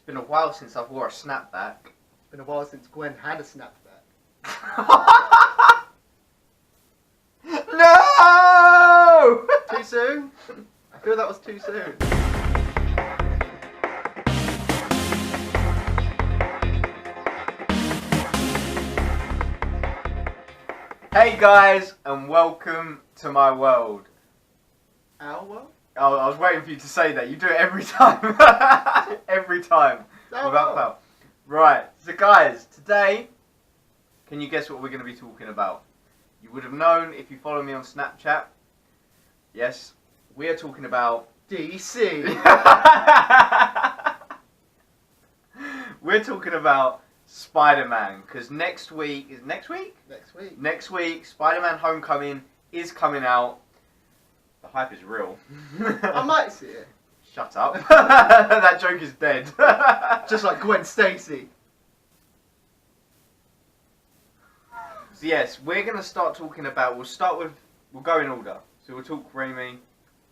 been a while since I've wore a snapback. It's been a while since Gwen had a snapback. No! Too soon? I feel that was too soon. Hey guys, and welcome to my world. Our world? Oh, I was waiting for you to say that. You do it every time. Every time. Without fail. Right, so guys, today, can you guess what we're going to be talking about? You would have known if you follow me on Snapchat. Yes, we are talking about DC. We're talking about Spider-Man, because next week, Next week. Next week, Spider-Man Homecoming is coming out. The hype is real. I might see it. Shut up. That joke is dead. Just like Gwen Stacy. So yes, we're going to start talking about, we'll go in order. So we'll talk Raimi,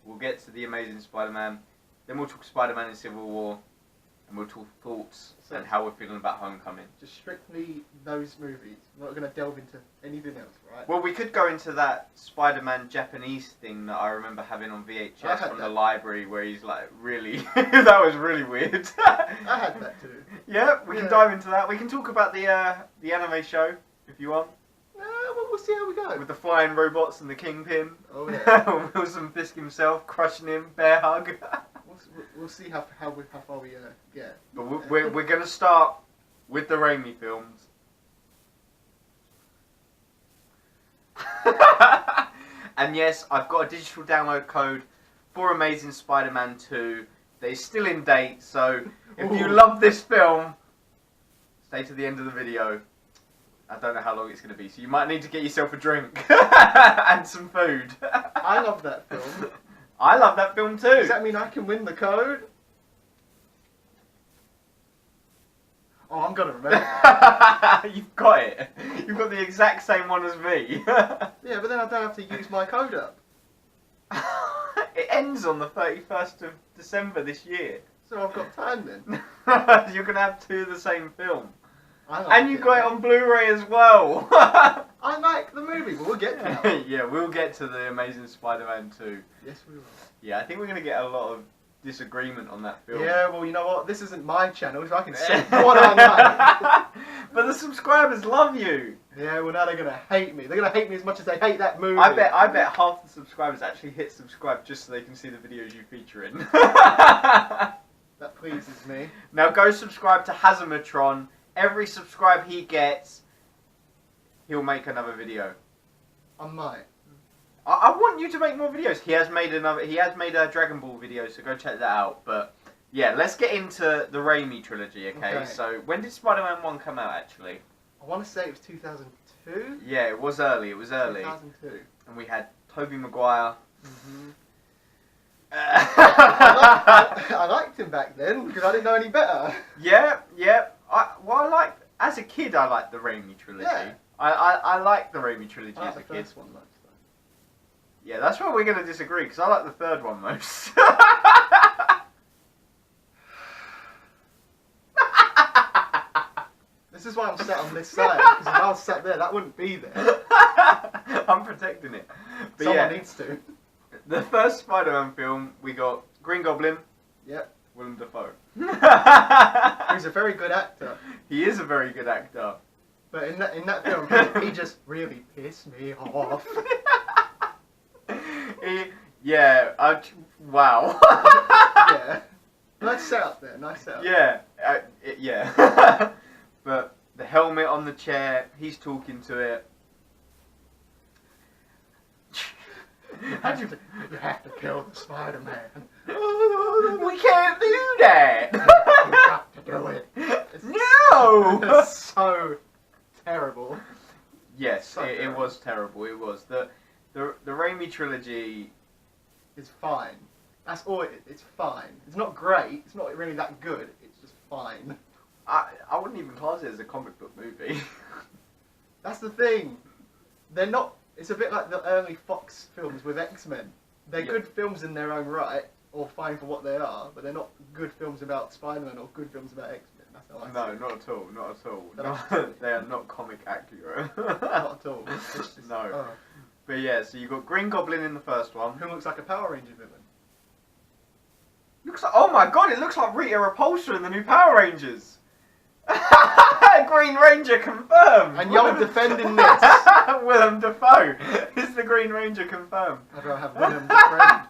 we'll get to The Amazing Spider-Man, then we'll talk Spider-Man in Civil War, and we'll talk thoughts and how we're feeling about Homecoming. Just strictly those movies. We're not going to delve into anything else, right? Well, we could go into that Spider-Man Japanese thing that I remember having on VHS from the library, where he's like, really, that was really weird. I had that too. Yeah, we can dive into that. We can talk about the anime show, if you want. We'll see how we go. With the flying robots and the Kingpin. Oh yeah. Wilson Fisk himself crushing him, bear hug. We'll see how far we get. But we're going to start with the Raimi films. And yes, I've got a digital download code for Amazing Spider-Man 2 that is still in date, so if you love this film, stay to the end of the video. I don't know how long it's going to be, so you might need to get yourself a drink and some food. I love that film. I love that film too. Does that mean I can win the code? Oh, I'm going to remember. You've got it. You've got the exact same one as me. Yeah, but then I don't have to use my code up. It ends on the 31st of December this year. So I've got time then. You're going to have two of the same film. And you got it on Blu-ray as well. I like the movie, but we'll get to that. Yeah, we'll get to The Amazing Spider-Man 2. Yes, we will. Yeah, I think we're going to get a lot of disagreement on that film. Yeah, well, you know what? This isn't my channel, so I can say what I like. But the subscribers love you. Yeah, well, now they're going to hate me. They're going to hate me as much as they hate that movie. I bet half the subscribers actually hit subscribe just so they can see the videos you feature in. That pleases me. Now go subscribe to Hazzahmatron. Every subscribe he gets, he'll make another video. I might. I want you to make more videos. He has made a Dragon Ball video, so go check that out. But yeah, let's get into the Raimi trilogy, okay? So when did Spider-Man 1 come out, actually? I want to say it was 2002? Yeah, it was early. 2002. And we had Tobey Maguire. Mm-hmm. I liked him back then, because I didn't know any better. Yeah. As a kid, I liked the Raimi trilogy. Yeah. I liked the Raimi trilogy as a kid. First one most. Yeah, that's where we're going to disagree, because I like the third one most. This is why I'm sat on this side, because if I was sat there, that wouldn't be there. I'm protecting it. But someone needs to. The first Spider-Man film, we got Green Goblin. Yep. Willem Dafoe. He's a very good actor. He is a very good actor. But in that film, he just really pissed me off. Wow. Yeah. Nice setup there, nice setup. Yeah, yeah. But the helmet on the chair, he's talking to it. You have to kill the Spider-Man. We can't do that. You have to do it. No. It's so terrible. Yes, it was terrible. It was the Raimi trilogy is fine. That's all. It's fine. It's not great. It's not really that good. It's just fine. I wouldn't even class it as a comic book movie. That's the thing. They're not. It's a bit like the early Fox films with X-Men. They're good films in their own right, or fine for what they are, but they're not good films about Spider-Man or good films about X-Men. That's how I see it. Not at all. Not at all. That's They are not comic accurate. Not at all. It's just, No. oh. But yeah, so you got Green Goblin in the first one. Who looks like a Power Ranger villain? Looks like, oh my god, it looks like Rita Repulsa in the new Power Rangers. Green Ranger confirmed. And you're defending this. Willem Dafoe is the Green Ranger confirmed. I'd rather have Willem Dafoe.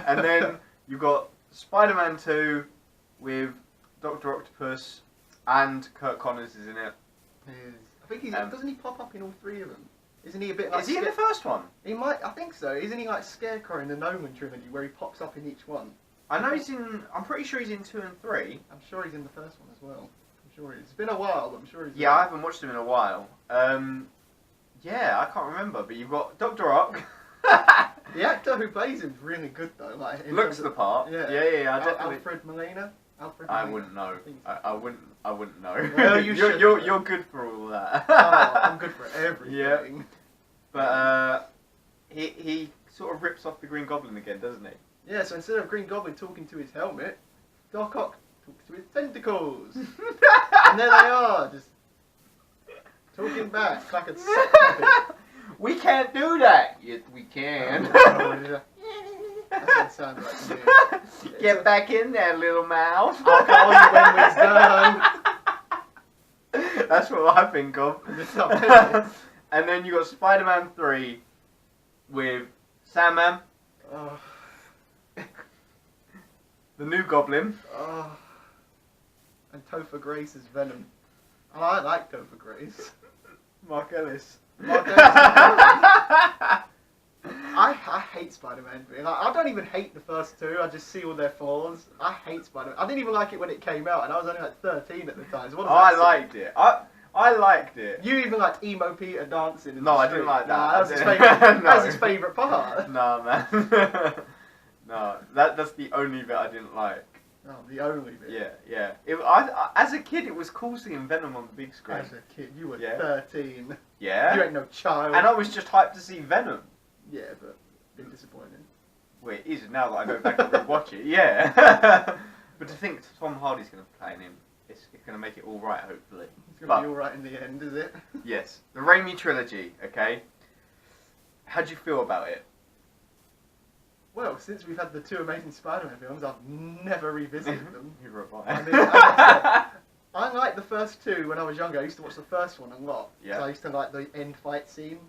And then you've got Spider-Man 2 with Dr. Octopus and Kurt Connors is in it. I think doesn't he pop up in all three of them? Isn't he a bit like... Is he in the first one? He might, I think so. Isn't he like Scarecrow in the Nolan trilogy where he pops up in each one? I know he's in, I'm pretty sure he's in 2 and 3. I'm sure he's in the first one as well. I'm sure he is. It's been a while, but I'm sure he's... Yeah, I haven't watched him in a while. Yeah, I can't remember, but you've got Dr. Ock. The actor who plays him is really good though. Like Looks the part. Yeah, I definitely... Alfred Molina. I wouldn't know. I wouldn't know. Well, you're good for all that. Oh, I'm good for everything. Yeah. But he sort of rips off the Green Goblin again, doesn't he? Yeah. So instead of Green Goblin talking to his helmet, Doc Ock talks to his tentacles, and there they are, just talking back like a sex puppet. We can't do that. Yes, we can. That's what it sounds like to me. Get back in there, little mouse. I'll call you when we're done. That's what I think of. And then you got Spider-Man 3 with Sandman, the new Goblin, and Topher Grace as Venom. I like Topher Grace. Mark Ellis. I hate Spider-Man. Like, I don't even hate the first two. I just see all their flaws. I hate Spider-Man. I didn't even like it when it came out, and I was only like 13 at the time. So I liked it. I liked it. You even liked Emo Peter dancing. No, I didn't like that. Nah, that was his favourite. That was his favourite part. Nah, man. No, that's the only bit I didn't like. Oh, the only bit. Yeah. As a kid, it was cool seeing Venom on the big screen. As a kid, you were 13. Yeah. You ain't no child. And I was just hyped to see Venom. Yeah, but been disappointing. Well, it is now that I go back and rewatch it. Yeah. But to think Tom Hardy's going to play him, it's going to make it all right, hopefully. It's going to be all right in the end, is it? Yes. The Raimi trilogy. Okay. How do you feel about it? Well, since we've had the two Amazing Spider-Man films, I've never revisited them. You're a bot. I mean, I liked the first two when I was younger. I used to watch the first one a lot. Yeah. So I used to like the end fight scene.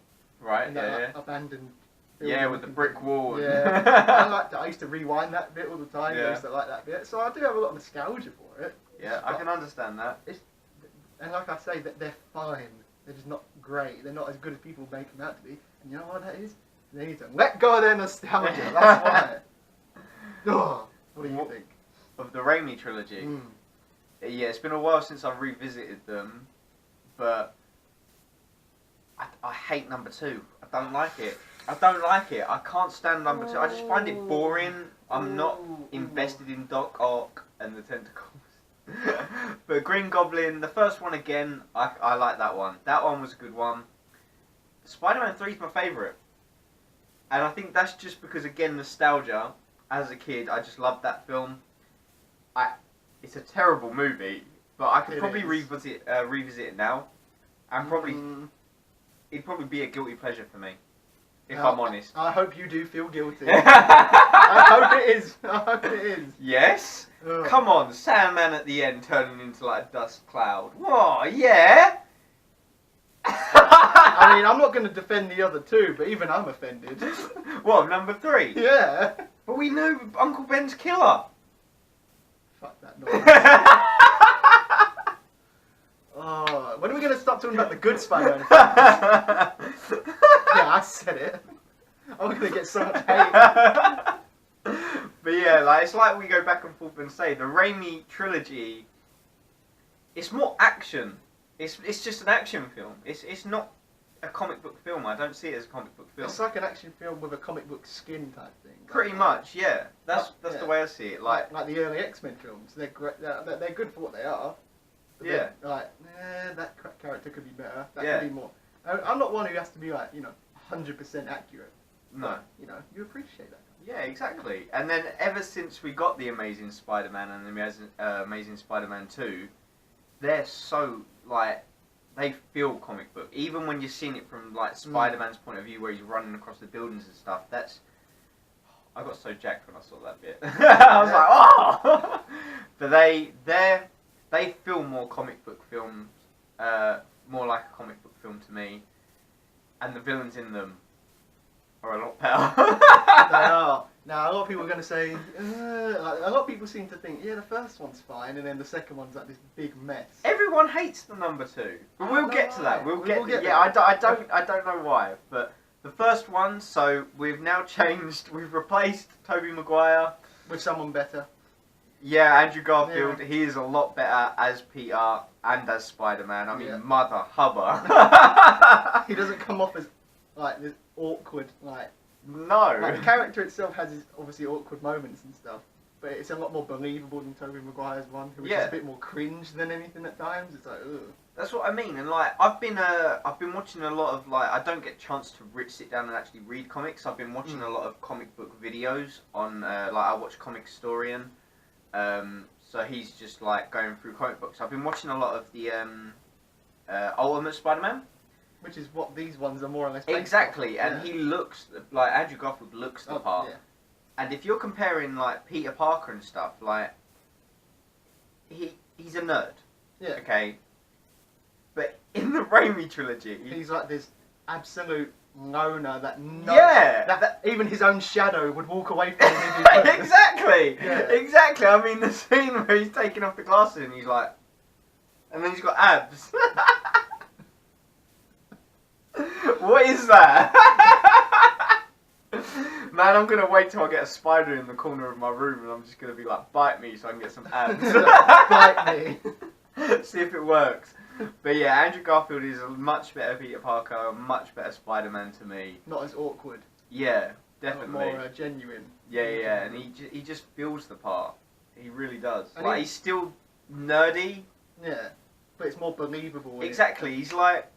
Right, in that, like, abandoned building. Yeah, with the brick wall. Yeah. I liked it. I used to rewind that bit all the time. Yeah. I used to like that bit. So I do have a lot of nostalgia for it. Yeah, I can understand that. And like I say, they're fine. They're just not great. They're not as good as people make them out to be. And you know what that is? They need to let go of their nostalgia. That's why. Oh, what do you think? Of the Raimi trilogy? Yeah, it's been a while since I've revisited them, but I hate number 2. I don't like it. I can't stand number 2. I just find it boring. I'm not invested in Doc Ock and the tentacles. But Green Goblin, the first one again, I like that one. That one was a good one. Spider-Man 3 is my favourite. And I think that's just because, again, nostalgia. As a kid, I just loved that film. It's a terrible movie, but I could probably revisit it now. And probably, it'd probably be a guilty pleasure for me, if I'm honest. I hope you do feel guilty. I hope it is. I hope it is. Yes? Ugh. Come on, Sandman at the end turning into like a dust cloud. Whoa, yeah? I mean, I'm not going to defend the other two, but even I'm offended. What, number 3? Yeah. But we knew Uncle Ben's killer. Fuck that noise. Oh, when are we going to stop talking about the good Spider-Man films? Yeah, I said it. I'm going to get so much hate. But yeah, like, it's like we go back and forth and say, the Raimi trilogy, it's more action. It's just an action film. It's not a comic book film. I don't see it as a comic book film. It's like an action film with a comic book skin type thing. Pretty much, yeah. That's the way I see it. Like the early X-Men films. They're great. They're good for what they are. Yeah. Like, that character could be better. That could be more. I'm not one who has to be like, 100% accurate. No. But, you know, you appreciate that. Yeah, exactly. And then ever since we got the Amazing Spider-Man and the Amazing Spider-Man 2, they're so, like, they feel comic book. Even when you're seeing it from, like, Spider-Man's point of view where he's running across the buildings and stuff, that's... I got so jacked when I saw that bit. I was like, oh! But they feel more comic book films, more like a comic book film to me. And the villains in them are a lot better. They are. Now, a lot of people are going to say, like, a lot of people seem to think, yeah, the first one's fine, and then the second one's like this big mess. Everyone hates the number 2. But we'll get to that. We'll get there. Yeah, I don't know why, but the first one, so we've now changed, we've replaced Tobey Maguire with someone better. Yeah, Andrew Garfield, he is a lot better as Peter and as Spider-Man. I mean, mother hubba. He doesn't come off as, like, this awkward, like... No. Like, the character itself has his, obviously, awkward moments and stuff, but it's a lot more believable than Tobey Maguire's one, which is a bit more cringe than anything at times. It's like, ugh. That's what I mean, and, like, I've been watching a lot of, like, I don't get a chance to sit down and actually read comics. I've been watching a lot of comic book videos on, like, I watch Comic Historian. So he's just like going through comic books. I've been watching a lot of the Ultimate Spider-Man, which is what these ones are more or less based exactly, on. and he looks like Andrew Garfield looks the part. Yeah. And if you're comparing like Peter Parker and stuff, like he's a nerd. Yeah. Okay. But in the Raimi trilogy, he's like this absolute loner that that even his own shadow would walk away from him. Exactly. Yeah. Exactly. I mean, the scene where he's taking off the glasses and he's like, and then he's got abs. What is that? Man, I'm gonna wait till I get a spider in the corner of my room and I'm just gonna be like, bite me so I can get some abs. Bite me. See if it works. But yeah, Andrew Garfield is a much better Peter Parker, a much better Spider-Man to me. Not as awkward. Yeah, definitely. More genuine. Yeah, and he just feels the part. He really does. And like, he's still nerdy. Yeah, but it's more believable. Exactly, he's like...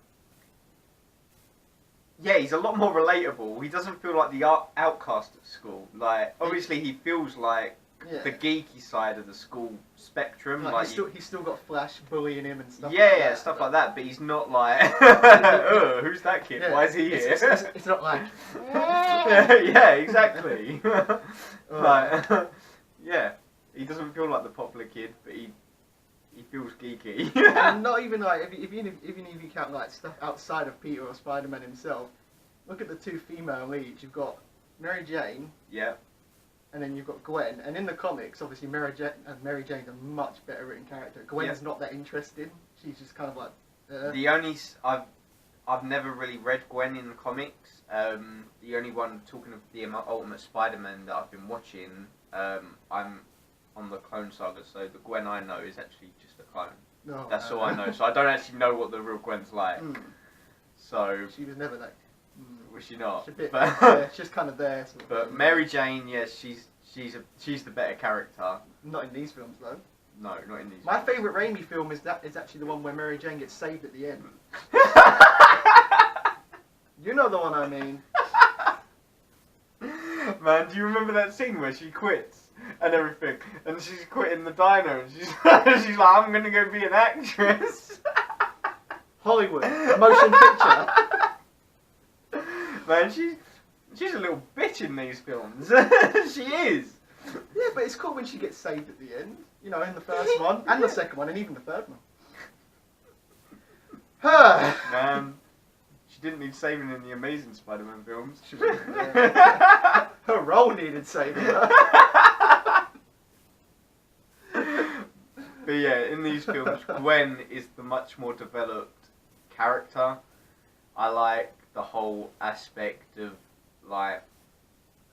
Yeah, he's a lot more relatable. He doesn't feel like the outcast at school. Like, obviously he feels like the geeky side of the school spectrum. Like he's still got Flash bullying him and stuff. Yeah, stuff like that. But he's not like, oh, who's that kid? Yeah, why is he here? It's not like. Yeah, exactly. Like, yeah, he doesn't feel like the popular kid, but he feels geeky. And not even like even if you count like stuff outside of Peter or Spider-Man himself. Look at the two female leads. You've got Mary Jane. Yeah. And then you've got Gwen, and in the comics, obviously Mary Jane's a much better written character. Gwen's not that interesting. She's just kind of like. The only I've never really read Gwen in the comics. The only one, talking of the Ultimate Spider-Man that I've been watching, I'm on the Clone Saga, so the Gwen I know is actually just a clone. No, that's all I know. So I don't actually know what the real Gwen's like. So she was never that. Was she not? She's a bit, but it's just kind of there. Sort of but Mary Jane, yes, she's the better character. Not in these films though. No, not in these. My favourite Raimi film is actually the one where Mary Jane gets saved at the end. You know the one I mean. Man, do you remember that scene where she quits and everything, and she's quitting the diner, and she's she's like, I'm gonna go be an actress. Hollywood, motion picture. Man, she's a little bitch in these films. She is. Yeah, but it's cool when she gets saved at the end. You know, in the first one, and the second one, and even the third one. Man, she didn't need saving in the Amazing Spider-Man films. Her role needed saving. But yeah, in these films, Gwen is the much more developed character. I like the whole aspect of, like,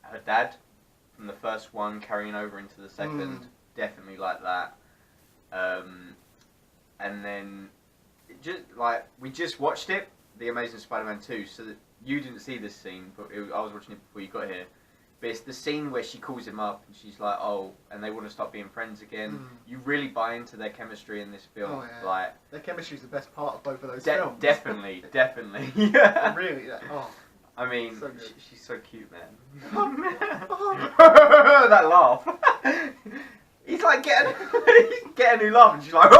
her dad from the first one carrying over into the second. Definitely like that. And then, we just watched it, The Amazing Spider-Man 2, so that you didn't see this scene, but I was watching it before you got here. But it's the scene where she calls him up and she's like, oh, and they want to start being friends again. You really buy into their chemistry in this film. Oh, yeah. Like, their chemistry's the best part of both of those films. Definitely. Really, oh. I mean, So good. she's so cute, man. That laugh. He's like getting a new laugh, and she's like,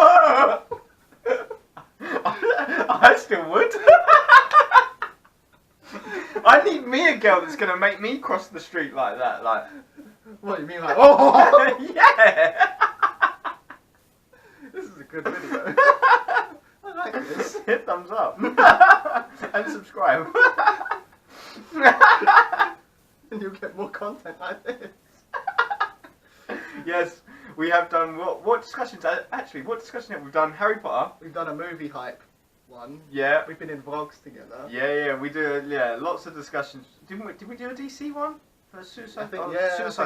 I still would. I need me a girl that's gonna make me cross the street like that, like. What you mean, like, oh? Yeah. This is a good video. I like this. Hit thumbs up and subscribe. And you'll get more content like this. Yes, we have done what discussions? Actually, what discussion have we done? Harry Potter. We've done a movie hype one. Yeah. We've been in vlogs together. Yeah, we do. Yeah, lots of discussions. Did we do a DC one? For Suicide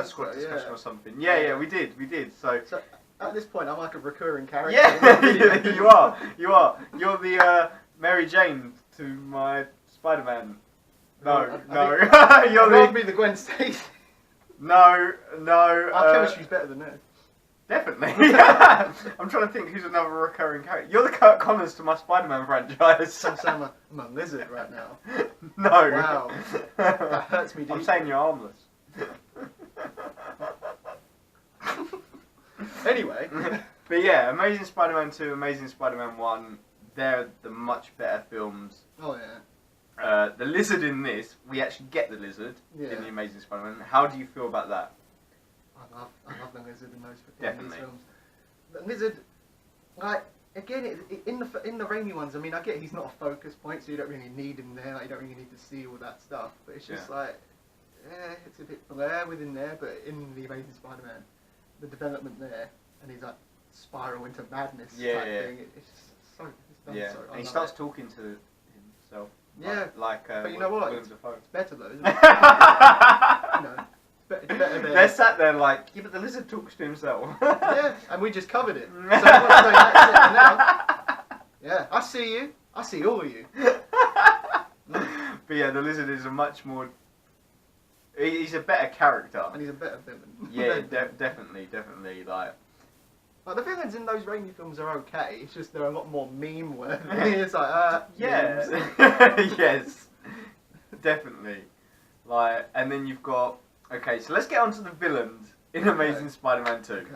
Squad discussion or something. Yeah, we did. So at this point, I'm like a recurring character. yeah, you are. You're the Mary Jane to my Spider-Man. No, you're I'll be the Gwen Stacy. No. Our chemistry's better than theirs. Definitely. I'm trying to think who's another recurring character. You're the Kirk Connors to my Spider-Man franchise. I'm saying I'm a lizard right now. No. Wow. That hurts me deeply. I'm saying you're harmless. Anyway. But yeah, Amazing Spider-Man 2, Amazing Spider-Man 1, they're the much better films. Oh yeah. The lizard in this, we actually get the lizard in the Amazing Spider-Man. How do you feel about that? I love the lizard in those Definitely. films. The lizard, like again, in the Raimi ones, I mean, I get he's not a focus point, so you don't really need him there. Like, you don't really need to see all that stuff. But it's just like, it's a bit blur within there. But in the Amazing Spider-Man, the development there, and he's like spiral into madness type thing. It's just so it's done so. And he starts talking to himself. Yeah, but you know what? It's better though, isn't it? You know, it's better than... They're sat there like, yeah, but the lizard talks to himself. Yeah, and we just covered it. So everyone's going, that's it now. Yeah, I see you. I see all of you. But yeah, the lizard is a much more... He's a better character. And he's a better villain. Yeah, definitely. Like, the villains in those Raimi films are okay, it's just they're a lot more meme-worthy. It's like, memes. Yes. Definitely. Like, and then you've got... Okay, so let's get on to the villains in Amazing Spider-Man 2.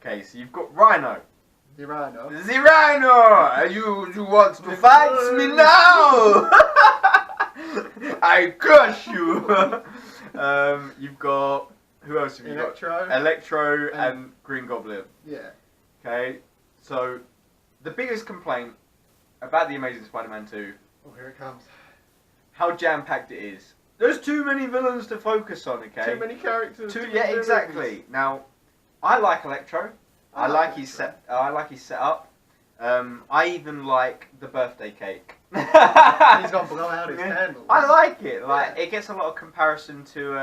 Okay, so you've got Rhino. The Rhino. The Rhino! You want to fight me now? I crush you! You've got... Who else have you got? Electro and Green Goblin. Yeah. Okay, so the biggest complaint about the Amazing Spider-Man 2... Oh, here it comes. How jam-packed it is. There's too many villains to focus on, okay? Too many characters. Yeah, exactly. Now, I like Electro. I like his setup. I even like the birthday cake. He's gonna blow out his candles. I like it. Like it gets a lot of comparison to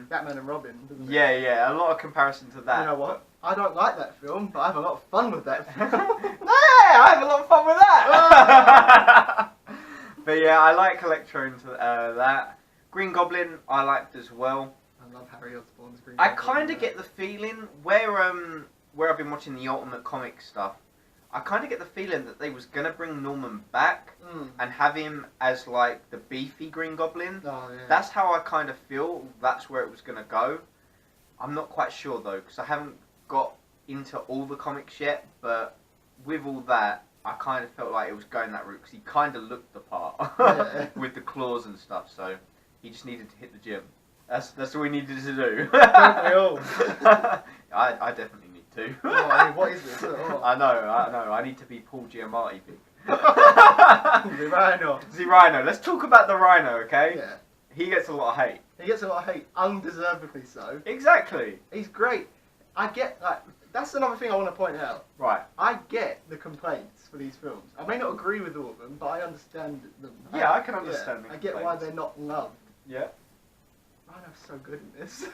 Batman and Robin, doesn't it? Yeah, a lot of comparison to that. You know what? I don't like that film, but I have a lot of fun with that film. I have a lot of fun with that. But yeah, I like Electro into that. Green Goblin, I liked as well. I love Harry Osborn's Green Goblin. I kind of get the feeling where I've been watching the Ultimate Comics stuff. I kind of get the feeling that they was gonna bring Norman back and have him as like the beefy Green Goblin. Oh, yeah. That's how I kind of feel. That's where it was gonna go. I'm not quite sure though, because I haven't got into all the comics yet. But with all that, I kind of felt like it was going that route because he kind of looked the part with the claws and stuff. So he just needed to hit the gym. That's all he needed to do. Don't we all? I definitely need to. Oh, I mean, what is this? Oh. I know. I need to be Paul Giamatti big. The Rhino. The Rhino. Let's talk about the Rhino, okay? Yeah. He gets a lot of hate. He gets a lot of hate, undeservedly so. Exactly. He's great. I get, like, that's another thing I want to point out. Right. I get the complaints for these films. I may not agree with all of them, but I understand them. Yeah, I can understand them. I get why they're not loved. Yeah. Rhino's so good in this.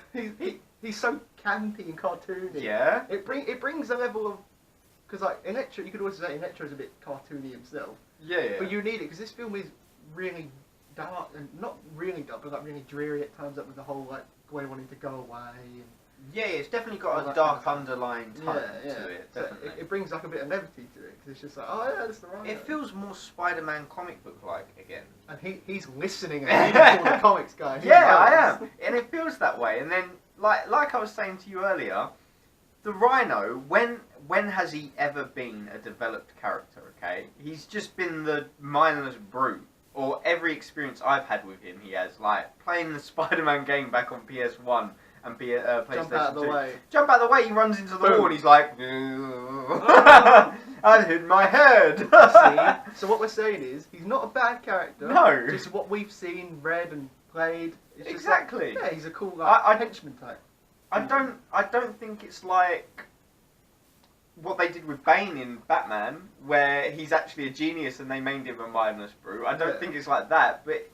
He's so campy and cartoony. Yeah. It brings a level of... Because, like, Electro, you could always say Electro's a bit cartoony himself. Yeah. But you need it, because this film is really dark, and not really dark, but like really dreary at times, up with the whole, like, Gwen wanting to go away, and Yeah, it's definitely got All a that dark kind of underlying tone to it. So Definitely. it brings like a bit of levity to it because it's just like, oh yeah, that's the Rhino. It feels more Spider-Man comic book like again. And he's listening and reading all the comics, guys. Yeah, I am, and it feels that way. And then, like I was saying to you earlier, the Rhino, when has he ever been a developed character? Okay, he's just been the mindless brute. Or every experience I've had with him, he has, like playing the Spider-Man game back on PS1 and PlayStation 2. Jump out of the way. Jump out of the way. He runs into the Boom. wall and he's like, I hit my head. See? So what we're saying is, he's not a bad character. No. Just what we've seen, read, and played. It's just Exactly. like, yeah, he's a cool like, henchman type. I don't think it's like what they did with Bane in Batman, where he's actually a genius and they made him a mindless brute. I don't think it's like that, but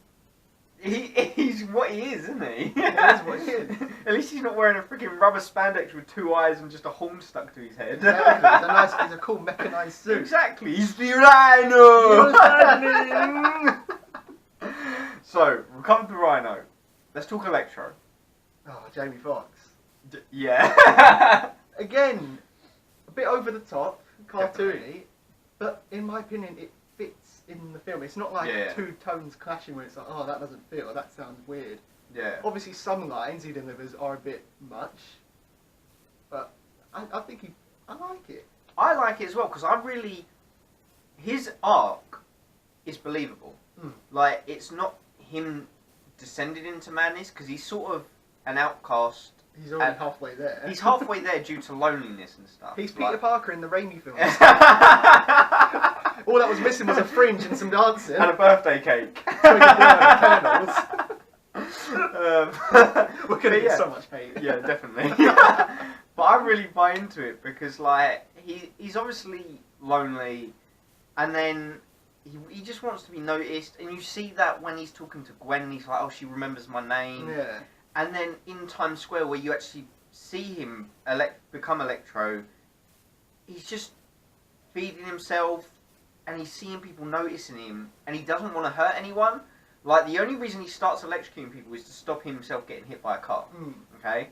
he's what he is, isn't he? He is what he is. At least he's not wearing a freaking rubber spandex with 2 eyes and just a horn stuck to his head. Yeah, he's a cool mechanized suit. Exactly, he's the Rhino! So, we'll come to Rhino. Let's talk Electro. Oh, Jamie Foxx. Yeah. Again, a bit over the top, cartoony, Definitely. but in my opinion, it fits in the film. It's not like two tones clashing where it's like, oh, that doesn't fit, or that sounds weird. Yeah. Obviously, some lines he delivers are a bit much, but I think I like it. I like it as well, because his arc is believable. Mm. Like, it's not him descending into madness, because he's sort of an outcast. He's already halfway there. He's halfway there due to loneliness and stuff. He's like... Peter Parker in the Raimi films. All that was missing was a fringe and some dancing. And a birthday cake. Candles. We're gonna get so much hate. Yeah, definitely. But I really buy into it because, like, he's obviously lonely, and then he just wants to be noticed, and you see that when he's talking to Gwen, he's like, oh, she remembers my name. Yeah. And then in Times Square, where you actually see him become Electro, he's just feeding himself, and he's seeing people noticing him, and he doesn't want to hurt anyone. Like, the only reason he starts electrocuting people is to stop himself getting hit by a car. Okay?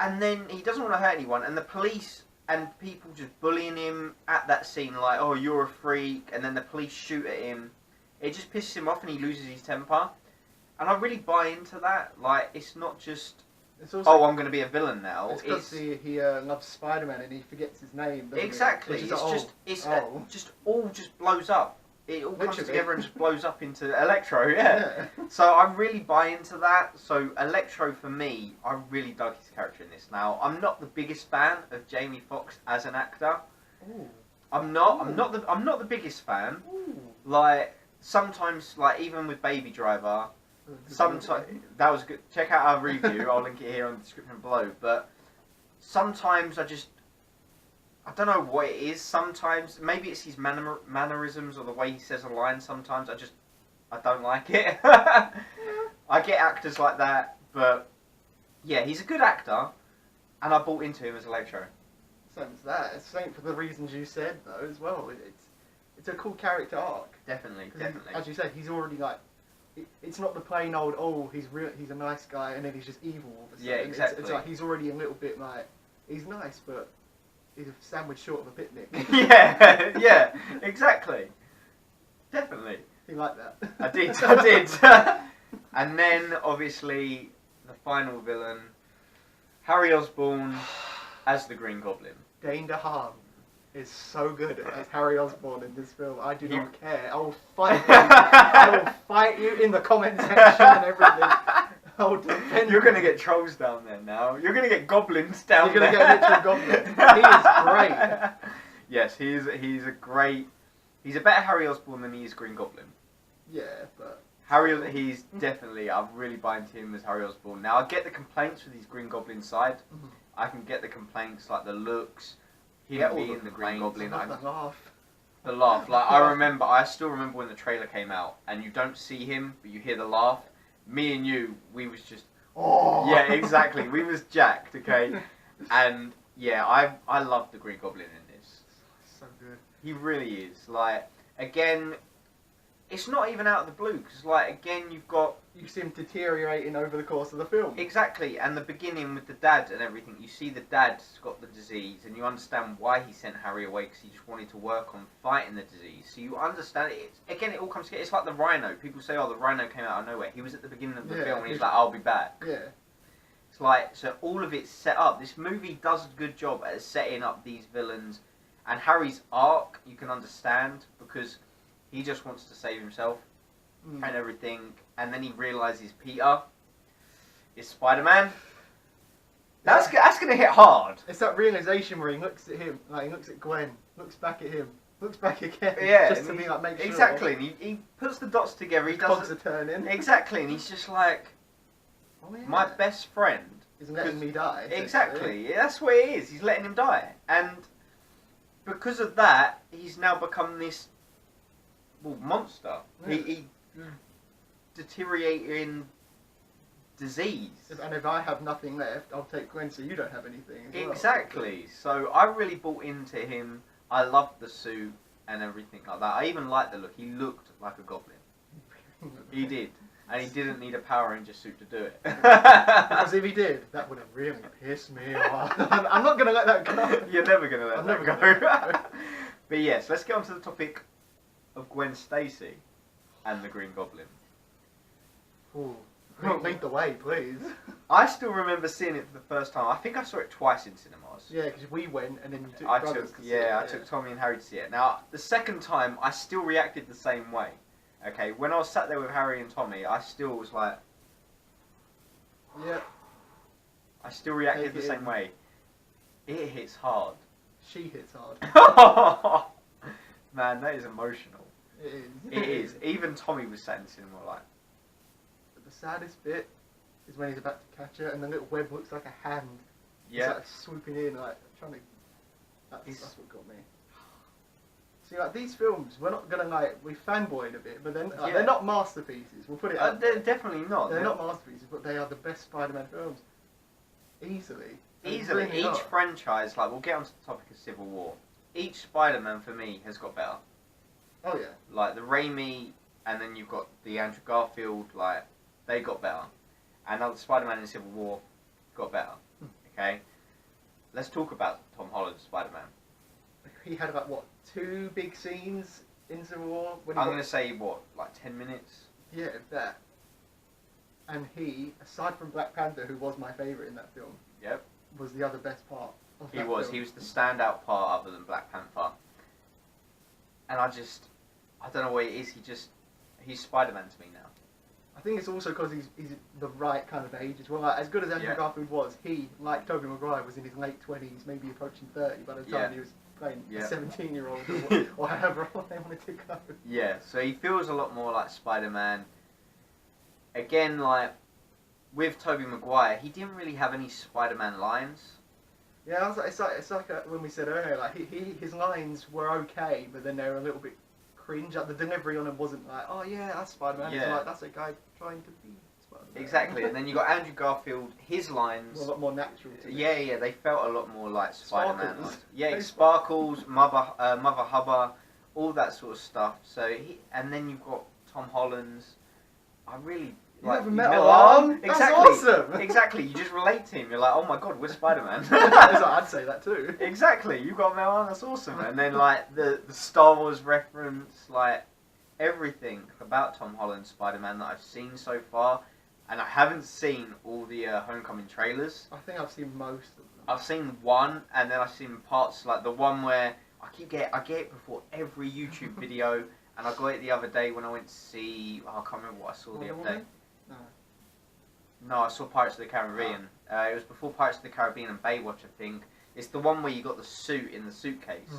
And then he doesn't want to hurt anyone, and the police and people just bullying him at that scene, like, oh, you're a freak, and then the police shoot at him. It just pisses him off, and he loses his temper. And I really buy into that. Like, it's not just, oh, I'm going to be a villain now. It's because he loves Spider-Man and he forgets his name. Exactly. It's just all just blows up. It all comes together and just blows up into Electro, yeah. So I really buy into that. So Electro, for me, I really dug his character in this. Now, I'm not the biggest fan of Jamie Foxx as an actor. Ooh. I'm not the biggest fan. Ooh. Like, sometimes, like, even with Baby Driver, sometimes that was good. Check out our review. I'll link it here in the description below. But sometimes I don't know what it is. Sometimes maybe it's his mannerisms or the way he says a line. Sometimes I don't like it. I get actors like that, but yeah, he's a good actor, and I bought into him as Electro. Same as that. It's same for the reasons you said though as well. It's a cool character arc. Definitely. As you said, he's already like. It's not the plain old, oh, he's a nice guy, and then he's just evil all of a sudden. Yeah, exactly. It's like he's already a little bit like, he's nice, but he's a sandwich short of a picnic. yeah, exactly. Definitely. You like that? I did. And then, obviously, the final villain, Harry Osborn as the Green Goblin. Dane DeHaan is so good as Harry Osborn in this film. I do not care. I will fight you. I will fight you in the comment section and everything. I will defend You're going to get trolls down there now. You're going to get goblins down there. You're going to get literal goblins. He is great. Yes, he's a great... He's a better Harry Osborn than he is Green Goblin. Yeah, but... He's definitely... I really buy into him as Harry Osborn. Now, I get the complaints with his Green Goblin side. I can get the complaints, like the looks... Him being the Green Goblin. The laugh. Like, I still remember when the trailer came out, and you don't see him, but you hear the laugh. Me and you, we was just... Oh! Yeah, exactly. We was jacked, okay? And, yeah, I love the Green Goblin in this. So good. He really is. Like, again, it's not even out of the blue, because, like, again, you've got... You see him deteriorating over the course of the film. Exactly, and the beginning with the dad and everything, you see the dad's got the disease, and you understand why he sent Harry away, because he just wanted to work on fighting the disease. So you understand it. Again, it all comes together. It's like the Rhino. People say, oh, the Rhino came out of nowhere. He was at the beginning of the film, and he's like, I'll be back. Yeah. It's like, so all of it's set up. This movie does a good job at setting up these villains, and Harry's arc, you can understand, because he just wants to save himself and everything, and then he realises Peter is Spider-Man. That's going to hit hard. It's that realisation where he looks at him, like he looks at Gwen, looks back at him, looks back again, just to be like, make sure. Exactly, and he puts the dots together. He does cogs are turning. Exactly, and he's just like, my best friend is letting me die. Exactly, that's what it is. He's letting him die, and because of that, he's now become this monster. He deteriorating disease. And if I have nothing left, I'll take Gwen so you don't have anything. Exactly. So I really bought into him. I loved the suit and everything like that. I even liked the look. He looked like a goblin. He did. And he didn't need a Power Ranger suit to do it. Because if he did, that would have really pissed me off. I'm not going to let that go. You're never going to let that go. But yes, let's get on to the topic of Gwen Stacy and the Green Goblin. Ooh. Lead the way, please. I still remember seeing it for the first time. I think I saw it twice in cinemas. Yeah, because we went and then you took brothers to see it. I took Tommy and Harry to see it. Now, the second time, I still reacted the same way. Okay, when I was sat there with Harry and Tommy, I still was like... Yeah. I still reacted the same way. It hits hard. She hits hard. Man, that is emotional. It is. It is. Even Tommy was sat in the cinema like... But the saddest bit is when he's about to catch her and the little web looks like a hand. Yeah. It's like swooping in, like trying to... That's what got me. See, like, these films, we're not gonna, like, we fanboyed a bit, but then they're not masterpieces. We'll put it out they're there. definitely not. They're not masterpieces, but they are the best Spider-Man films. Easily. Easily. Really Each franchise, like, we'll get onto the topic of Civil War. Each Spider-Man, for me, has got better. Oh, yeah. Like, the Raimi, and then you've got the Andrew Garfield, like, they got better. And now the Spider-Man in Civil War got better. Okay? Let's talk about Tom Holland's Spider-Man. He had about, what, 2 big scenes in Civil War? I'm going to say, what, like 10 minutes? Yeah, if that. And he, aside from Black Panther, who was my favourite in that film, Yep. was the other best part of that He was the standout part other than Black Panther. And I don't know what it is, he's Spider-Man to me now. I think it's also because he's the right kind of age as well. Like, as good as Andrew Garfield was, he, like Tobey Maguire, was in his late 20s, maybe approaching 30 by the time he was playing a 17-year-old or however old they wanted to go. Yeah, so he feels a lot more like Spider-Man. Again, like, with Tobey Maguire, he didn't really have any Spider-Man lines. Yeah, I was like, it's like when we said earlier, like, his lines were okay, but then they were a little bit cringe. Like, the delivery on him wasn't like, oh yeah, that's Spider-Man. Yeah. It's like, that's a guy trying to be Spider-Man. Exactly, and then you got Andrew Garfield, his lines... a lot more natural to me. Yeah, they felt a lot more like Spider-Man lines. Yeah, Sparkles, Mother Hubba, all that sort of stuff. So and then you've got Tom Holland's... I really... Like, you met arm? Exactly. That's awesome! Exactly, you just relate to him. You're like, oh my god, we're Spider-Man. I'd say that too. Exactly, you got metal arm, that's awesome. And then, like, the Star Wars reference, like, everything about Tom Holland's Spider-Man that I've seen so far, and I haven't seen all the Homecoming trailers. I think I've seen most of them. I've seen one, and then I've seen parts, like the one where I get it before every YouTube video, and I got it the other day when I went to see, I can't remember what I saw the other day. No, I saw Pirates of the Caribbean. It was before Pirates of the Caribbean and Baywatch, I think. It's the one where you got the suit in the suitcase.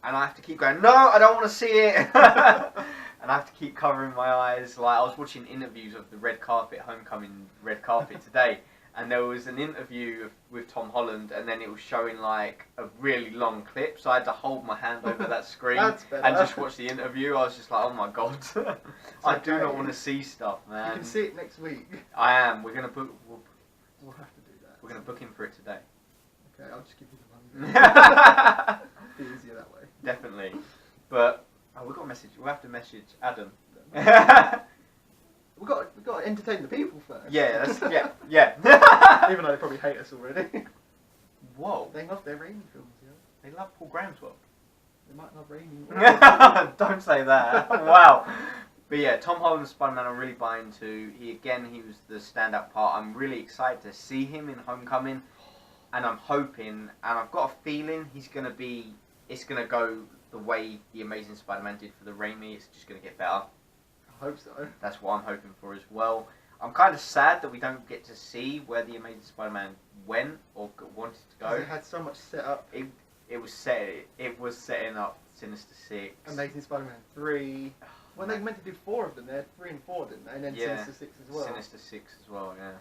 And I have to keep going, no, I don't want to see it! And I have to keep covering my eyes. Like, I was watching interviews of the red carpet, Homecoming red carpet today. And there was an interview with Tom Holland, and then it was showing, like, a really long clip. So I had to hold my hand over that screen and just watch the interview. I was just like, oh my god. I do not want to see stuff, man. You can see it next week. I am. We're going to book... We'll have to do that. We're going to book him for it today. Okay, I'll just give you the money. It'll be easier that way. Definitely. But, we've got a message. We'll have to message Adam. We've got to entertain the people first. Yeah, yeah. Even though they probably hate us already. Whoa. They love their Raimi films, yeah. They love Paul Graham's world. They might love Raimi. Don't say that. Wow. But yeah, Tom Holland's Spider-Man I'm really buying to. He was the standout part. I'm really excited to see him in Homecoming. And I'm hoping, and I've got a feeling it's going to go the way the Amazing Spider-Man did for the Raimi. It's just going to get better. I hope so. That's what I'm hoping for as well. I'm kind of sad that we don't get to see where the Amazing Spider-Man went or wanted to go. It had so much set up. It was setting up Sinister Six, Amazing Spider-Man 3. When they meant to do 4 of them, they had 3 and 4, didn't they? And then Sinister 6 as well. Sinister 6 as well, yeah.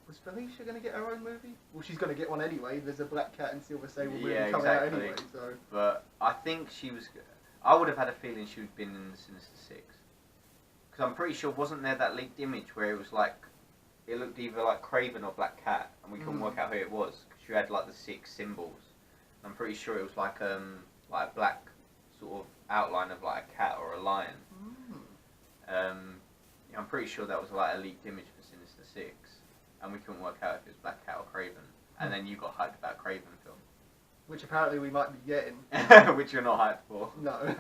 Was Felicia going to get her own movie? Well, she's going to get one anyway. There's a Black Cat and Silver Sable movie coming out anyway. So. But I think she was. I would have had a feeling she would have been in the Sinister Six. Because I'm pretty sure, wasn't there that leaked image where it was like, it looked either like Kraven or Black Cat, and we couldn't work out who it was because you had like the 6 symbols. I'm pretty sure it was like a black sort of outline of like a cat or a lion. I'm pretty sure that was like a leaked image for Sinister Six, and we couldn't work out if it was Black Cat or Kraven. And then you got hyped about Kraven film, which apparently we might be getting, which you're not hyped for. No,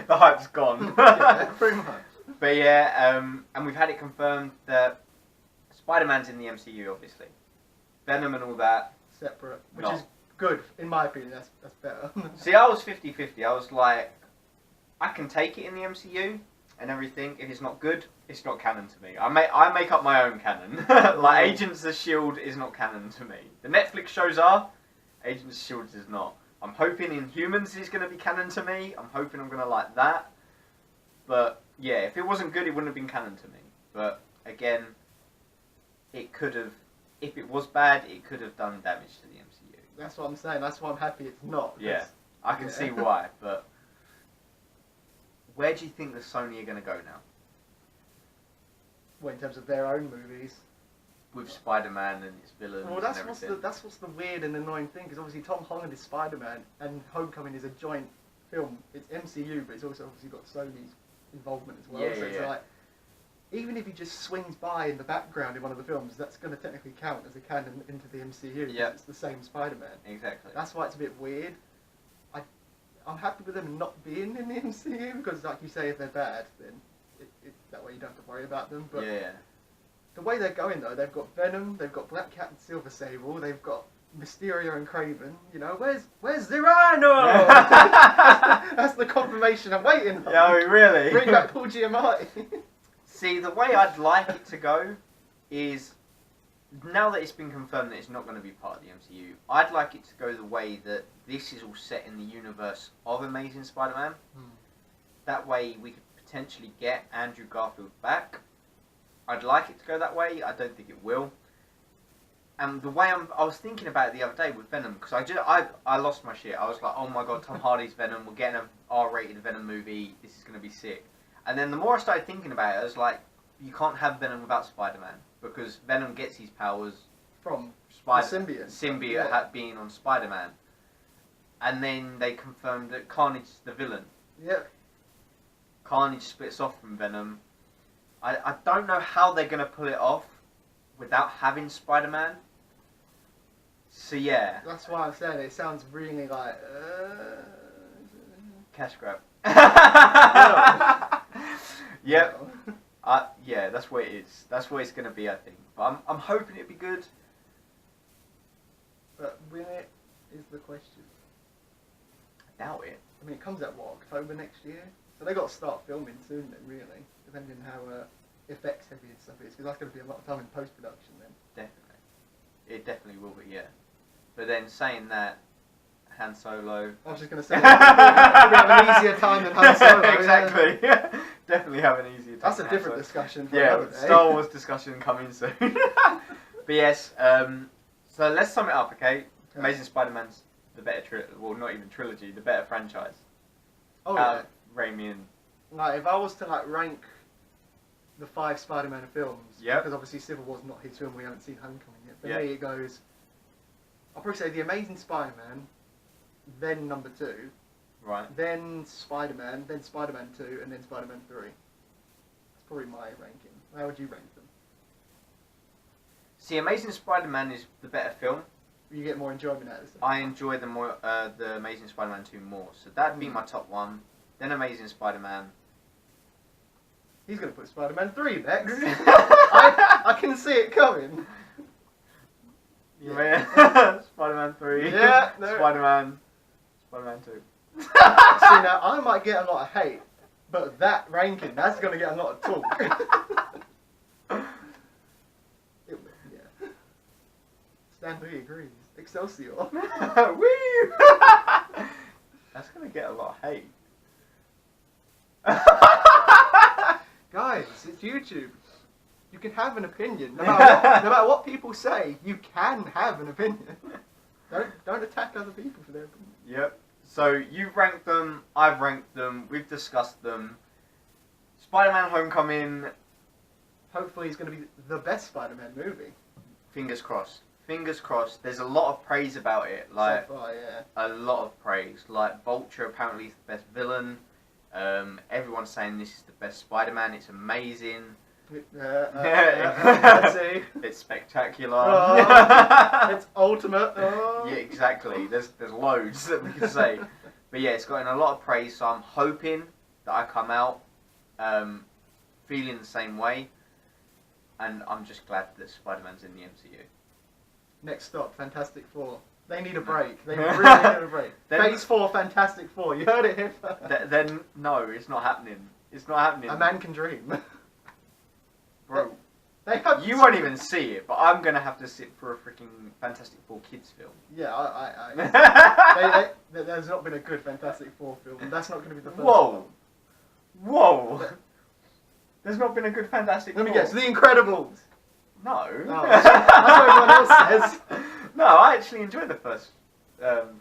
the hype's gone. Yeah, pretty much. But yeah, and we've had it confirmed that Spider-Man's in the MCU, obviously. Venom and all that. Separate, which is good, in my opinion. That's better. See, I was 50-50. I was like, I can take it in the MCU and everything. If it's not good, it's not canon to me. I make up my own canon. Like Agents of S.H.I.E.L.D. is not canon to me. The Netflix shows are. Agents of S.H.I.E.L.D. is not. I'm hoping Inhumans is going to be canon to me. I'm hoping I'm going to like that. But yeah, if it wasn't good, it wouldn't have been canon to me. But again, it could have. If it was bad, it could have done damage to the MCU. That's what I'm saying. That's why I'm happy it's not. Yeah, I can see why. But where do you think the Sony are going to go now? Well, in terms of their own movies. With Spider-Man and its villains. Well, that's what's the weird and annoying thing, because obviously Tom Holland is Spider-Man and Homecoming is a joint film. It's MCU, but it's also obviously got Sony's involvement as well. Yeah, so it's like, even if he just swings by in the background in one of the films, that's going to technically count as a canon into the MCU. Yeah. It's the same Spider-Man. Exactly. That's why it's a bit weird. I'm happy with them not being in the MCU, because like you say, if they're bad, then that way you don't have to worry about them. But yeah. The way they're going though, they've got Venom, they've got Black Cat and Silver Sable, they've got Mysterio and Kraven. You know, where's the Rhino? That's the confirmation I'm waiting on. Yeah, really? Bring back Paul Giamatti. See, the way I'd like it to go is, now that it's been confirmed that it's not going to be part of the MCU, I'd like it to go the way that this is all set in the universe of Amazing Spider-Man. That way we could potentially get Andrew Garfield back. I'd like it to go that way. I don't think it will. And the way I was thinking about it the other day with Venom, because I lost my shit. I was like, oh my god, Tom Hardy's Venom. We're getting an R-rated Venom movie. This is going to be sick. And then the more I started thinking about it, I was like, you can't have Venom without Spider-Man, because Venom gets his powers from the symbiote being on Spider-Man. And then they confirmed that Carnage is the villain. Yep. Carnage splits off from Venom. I don't know how they're going to pull it off without having Spider-Man. So yeah. That's why I'm saying it sounds really like... Cash grab. Yep. Yeah, that's what it is. That's what it's going to be, I think. But I'm hoping it'll be good. But will it is the question. I doubt it. I mean, it comes out, what, October next year? So they got to start filming soon then, really. Depending on how effects heavy and stuff is. Because that's going to be a lot of time in post-production then. Definitely. It definitely will be, yeah. But then saying that, Han Solo... I was just going to say, we have an easier time than Han Solo. Exactly. Yeah. Definitely have an easier time. That's a different discussion for another day. Star Wars discussion coming soon. But yes, so let's sum it up, okay? Amazing Spider-Man's the better well, not even trilogy, the better franchise. Oh, yeah. Raimi and... Like, if I was to, like, rank the 5 Spider-Man films, because obviously Civil War's not his film, we haven't seen Homecoming yet, for me it goes... I'll probably say The Amazing Spider-Man, then number 2, Right. then Spider-Man, then Spider-Man 2, and then Spider-Man 3. That's probably my ranking. How would you rank them? See, Amazing Spider-Man is the better film. You get more enjoyment out of this. I enjoy the Amazing Spider-Man 2 more, so that'd be my top one. Then Amazing Spider-Man. He's going to put Spider-Man 3 next. I can see it coming. Yeah. Spider-Man 3. Yeah. No. Spider-Man 2. See, now, I might get a lot of hate, but that ranking, that's going to get a lot of talk. Yeah. Stanley agrees. Excelsior. Woo! That's going to get a lot of hate. Guys, it's YouTube. You can have an opinion. No matter what people say, you can have an opinion. Don't attack other people for their opinion. Yep. So you've ranked them, I've ranked them, we've discussed them. Spider-Man Homecoming. Hopefully it's going to be the best Spider-Man movie. Fingers crossed. Fingers crossed. There's a lot of praise about it. Like, so far, yeah. a lot of praise. Like, Vulture apparently is the best villain. Everyone's saying this is the best Spider-Man. It's amazing. Let's see. It's spectacular. Oh, it's ultimate. Oh. Yeah, exactly. There's loads that we can say. But yeah, it's gotten a lot of praise, so I'm hoping that I come out feeling the same way. And I'm just glad that Spider-Man's in the MCU. Next stop, Fantastic Four. They need a break. They really need a break. Phase 4, Fantastic Four. You heard it here first. Then, no, it's not happening. It's not happening. A man can dream. Bro, they have you won't even see it, but I'm going to have to sit for a freaking Fantastic Four kids film. Yeah, there's not been a good Fantastic Four film. That's not going to be the first one. Whoa! There's not been a good Fantastic Four. Let me guess, The Incredibles! No. Oh, that's what everyone else says. No, I actually enjoyed the first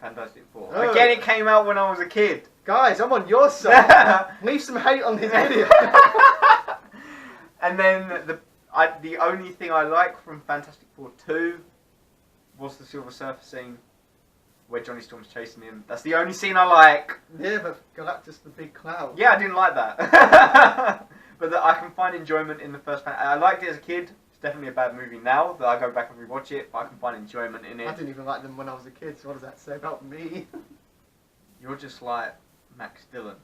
Fantastic Four. Oh. Again, it came out when I was a kid. Guys, I'm on your side. Leave some hate on this video. And then the only thing I like from Fantastic Four 2 was the Silver Surfer scene where Johnny Storm's chasing him. That's the only scene I like. Yeah, but Galactus the big cloud. Yeah, I didn't like that. But I can find enjoyment in the first I liked it as a kid. It's definitely a bad movie now that I go back and rewatch it, but I can find enjoyment in it. I didn't even like them when I was a kid, so what does that say about me? You're just like Max Dillon.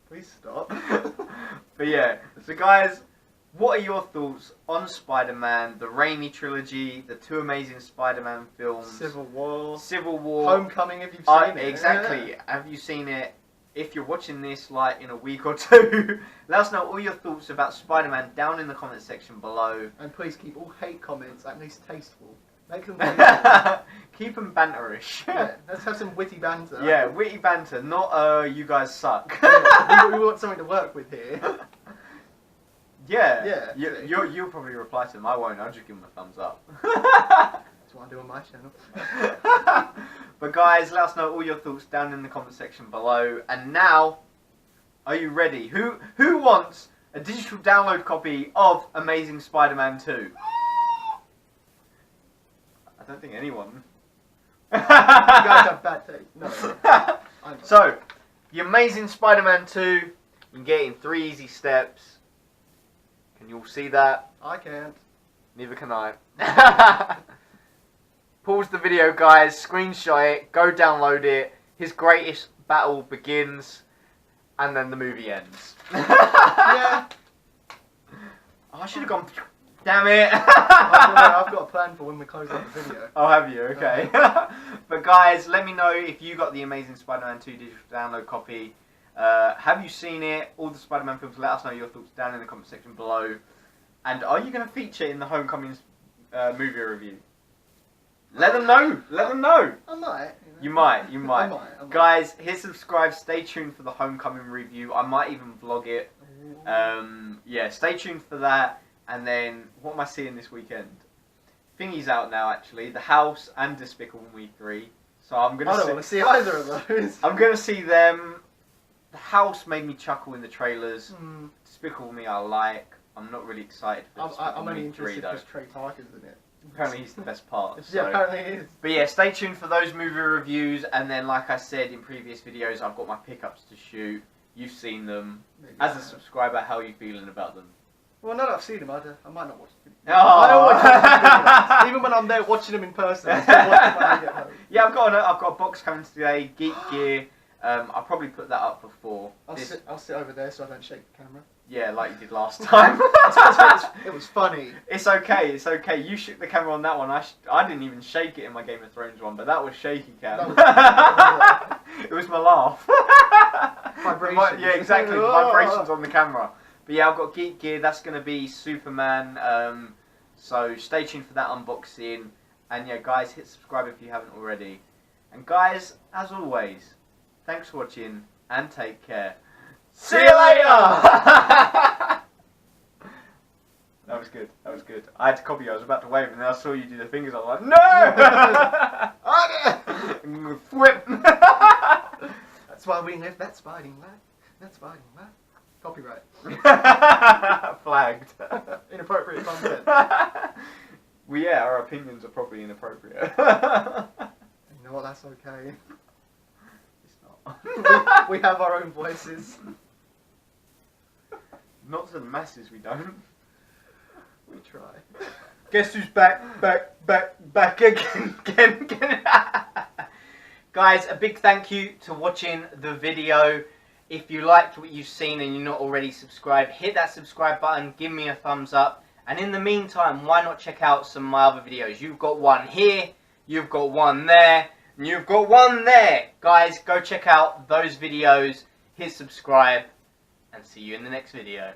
Please stop. But yeah, so guys, what are your thoughts on Spider-Man, the Raimi trilogy, the two Amazing Spider-Man films, Civil War, Homecoming, if you've seen it. Exactly. Yeah. Have you seen it? If you're watching this like in a week or two, let us know all your thoughts about Spider-Man down in the comment section below. And please keep all hate comments at least tasteful. Make them tasteful. Keep them banterish. Yeah, let's have some witty banter. Yeah, witty banter, not you guys suck. Yeah, we want something to work with here. Yeah. Yeah. You'll probably reply to them. I won't. I'll just give them a thumbs up. That's what I do on my channel. But guys, let us know all your thoughts down in the comment section below. And now, are you ready? Who wants a digital download copy of Amazing Spider-Man 2? I don't think anyone. You guys have bad taste. No. So, the Amazing Spider-Man 2, you can get it in 3 easy steps. Can you all see that? I can't. Neither can I. Pause the video, guys. Screenshot it. Go download it. His greatest battle begins, and then the movie ends. Yeah. Oh, I should have gone. Damn it! I've got a plan for when we close out the video. Oh, have you? Okay. But guys, let me know if you got the Amazing Spider-Man 2 digital download copy. Have you seen it? All the Spider-Man films. Let us know your thoughts down in the comment section below. And are you going to feature in the Homecoming movie review? Let them know. Let them know. I might. You might. I might. Guys, hit subscribe. Stay tuned for the Homecoming review. I might even vlog it. Yeah, stay tuned for that. And then, what am I seeing this weekend? Thingy's out now, actually. The House and Despicable Me 3. So I'm gonna. I don't want to see either of those. I'm gonna see them. The House made me chuckle in the trailers. Despicable Me I like. I'm not really excited for Despicable I'm only Me 3 interested though. because Trey Parker's in it. Apparently he's the best part. Yeah, So. apparently it is. But yeah, stay tuned for those movie reviews, and then like I said in previous videos, I've got my pickups to shoot. You've seen them. Maybe As a so. subscriber, how are you feeling about them? Well, now that I've seen them, I might not watch them. Oh. I always watch them. Even when I'm there watching them in person, I still watch them when I get home. Yeah, I've got a box coming today, Geek Gear. I'll probably put that up before. I'll sit over there so I don't shake the camera. Yeah, like you did last time. It was funny. It's okay. You shook the camera on that one. I didn't even shake it in my Game of Thrones one, but that was shaky cam. It was my laugh. Vibrations. Yeah, exactly. Vibrations on the camera. But yeah, I've got Geek Gear. That's going to be Superman. So stay tuned for that unboxing. And yeah, guys, hit subscribe if you haven't already. And guys, as always, thanks for watching and take care. See you later! That was good. That was good. I had to copy you. I was about to wave, and then I saw you do the fingers. I was like, no! Whip! That's why we live. That's fighting life. That's fighting life. Copyright. Flagged. Inappropriate content. Well, yeah, our opinions are probably inappropriate. You know what? That's okay. It's not. we have our own voices. Not to the masses, we don't. We try. Guess who's back again. Guys, a big thank you to watching the video. If you liked what you've seen and you're not already subscribed, hit that subscribe button, give me a thumbs up. And in the meantime, why not check out some of my other videos? You've got one here, you've got one there, and you've got one there. Guys, go check out those videos, hit subscribe, and see you in the next video.